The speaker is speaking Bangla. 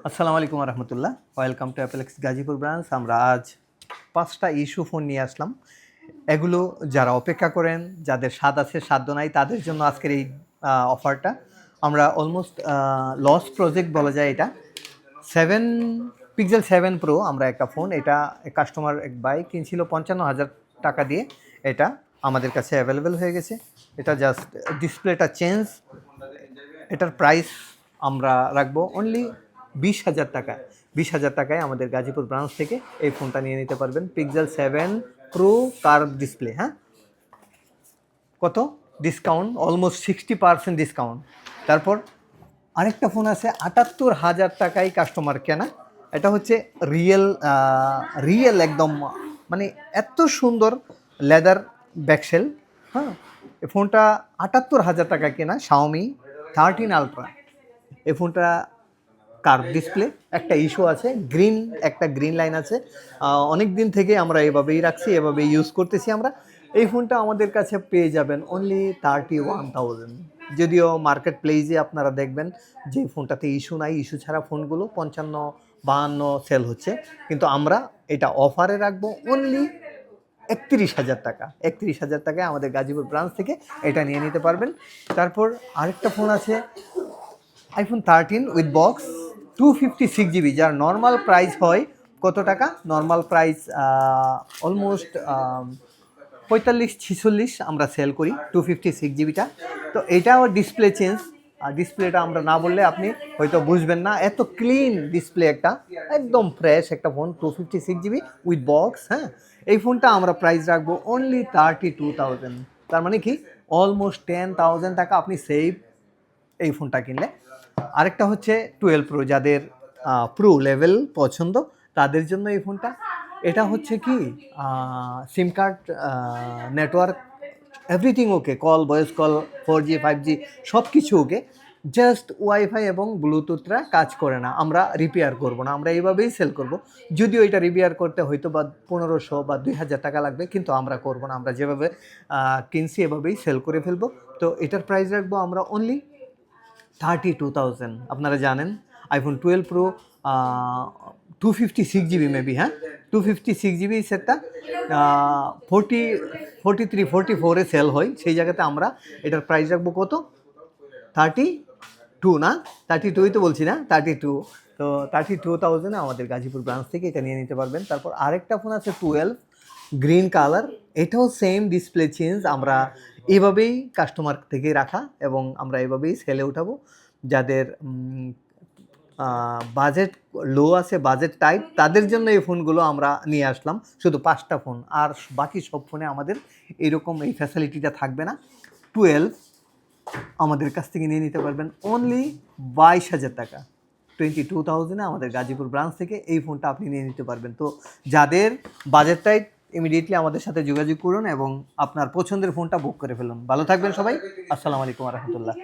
আসসালামু আলাইকুম রহমতুল্লাহ। Welcome to Apelex Gazipur branch. আমরা আজ 5টা ইস্যু ফোন নিয়ে আসলাম। এগুলো যারা অপেক্ষা করেন, যাদের স্বাদ আছে সাধ্য নাই, তাদের জন্য আজকের এই অফারটা। আমরা অলমোস্ট লস প্রজেক্ট বলা যায় এটা। 7 পিক্সেল 7 প্রো আমরা একটা ফোন, এটা কাস্টমার এক ভাই কিনছিল 55,000 টাকা দিয়ে। এটা আমাদের কাছে অ্যাভেলেবেল হয়ে গেছে। এটা জাস্ট ডিসপ্লেটা চেঞ্জ। এটার প্রাইস আমরা রাখবো অনলি 20,000 টাকা। 20,000 টাকায় আমাদের গাজীপুর ব্রাঞ্চ থেকে এই ফোনটা নিয়ে নিতে পারবেন। Pixel 7 pro curve display. হ্যাঁ, কত ডিসকাউন্ট? Almost 60% discount. তারপর আরেকটা ফোন আছে 78,000 টাকায় কাস্টমার কেনা। এটা হচ্ছে রিয়েল একদম, মানে এত সুন্দর লেদার ব্যাকসেল। হ্যাঁ, এই ফোনটা 78,000 টাকা কেনা, শাওমি 13 আলট্রা। এই ফোনটা কার্ভ ডিসপ্লে, একটা ইস্যু আছে, একটা গ্রিন লাইন আছে। অনেক দিন থেকে আমরা এভাবেই রাখছি, এভাবেই ইউজ করতেছি আমরা। এই ফোনটা আমাদের কাছে পেয়ে যাবেন অনলি 31,000। যদিও মার্কেট প্লেসে আপনারা দেখবেন যে ফোনটাতে ইস্যু নাই, ইস্যু ছাড়া ফোনগুলো 55-52 সেল হচ্ছে, কিন্তু আমরা এটা অফারে রাখবো অনলি 31,000 টাকা। 31,000 টাকায় আমাদের গাজীপুর ব্রাঞ্চ থেকে এটা নিয়ে নিতে পারবেন। তারপর আরেকটা ফোন আছে আইফোন 13 উইথ বক্স, 256 GB, যার নর্মাল প্রাইস হয় কত টাকা? নর্মাল প্রাইস অলমোস্ট 45-46 আমরা সেল করি 256 GBটা। তো এইটাও ডিসপ্লে চেঞ্জ, আর ডিসপ্লেটা আমরা না বললে আপনি হয়তো বুঝবেন না। এত ক্লিন ডিসপ্লে, একটা একদম ফ্রেশ একটা ফোন, 256 GB উইথ বক্স। হ্যাঁ, এই ফোনটা আমরা প্রাইস রাখবো অনলি 32,000। তার মানে কি অলমোস্ট 10,000 টাকা আপনি সেভ এই ফোনটা কিনলে। আরেকটা হচ্ছে 12 প্রো, যাদের প্রো লেভেল পছন্দ তাদের জন্য এই ফোনটা। এটা হচ্ছে কি সিম card, network, everything okay, call, voice call, 4G 5G সব কিছু ওকে। জাস্ট ওয়াইফাই এবং ব্লুটুথরা কাজ করে না, আমরা রিপেয়ার করব না, আমরা এইভাবেই সেল করব। যদিও এটা রিপেয়ার করতে হয়তো বা 1,500 বা 2,000 টাকা লাগবে, কিন্তু আমরা করব না, আমরা যেভাবে কিনছি এভাবেই সেল করে ফেলবো। তো এটার প্রাইস রাখবো আমরা অনলি 32,000। আপনারা জানেন আইফোন 12 প্রো 256 GB মেবি, হ্যাঁ 256 GB সেটটা 43-44-এ সেল হয়, সেই জায়গাতে আমরা এটার প্রাইস রাখবো কত? 32 না, 32ই তো বলছি না, 32। তো 32,000 আমাদের গাজীপুর ব্রাঞ্চ থেকে এটা নিয়ে নিতে পারবেন। তারপর আরেকটা ফোন আছে 12 গ্রিন কালার, এটাও সেম ডিসপ্লে চেঞ্জ। আমরা এভাবেই কাস্টমার থেকে রাখা এবং আমরা এভাবেই সেলে উঠাবো। যাদের বাজেট লো আছে, বাজেট টাইট, তাদের জন্য এই ফোনগুলো আমরা নিয়ে আসলাম। শুধু 5টা ফোন, আর বাকি সব ফোনে আমাদের এরকম এই ফ্যাসিলিটিটা থাকবে না। 12 আমাদের কাছ থেকে নিয়ে নিতে পারবেন অনলি 22,000 টাকা। 22,000-এ আমাদের গাজীপুর ব্রাঞ্চ থেকে এই ফোনটা আপনি নিয়ে নিতে পারবেন। তো যাদের বাজেট টাইট, ইমিডিয়েটলি আমাদের সাথে যোগাযোগ করুন এবং আপনার পছন্দের ফোনটা বুক করে ফেলুন। ভালো থাকবেন সবাই। আসসালামু আলাইকুম রহমতুল্লাহ।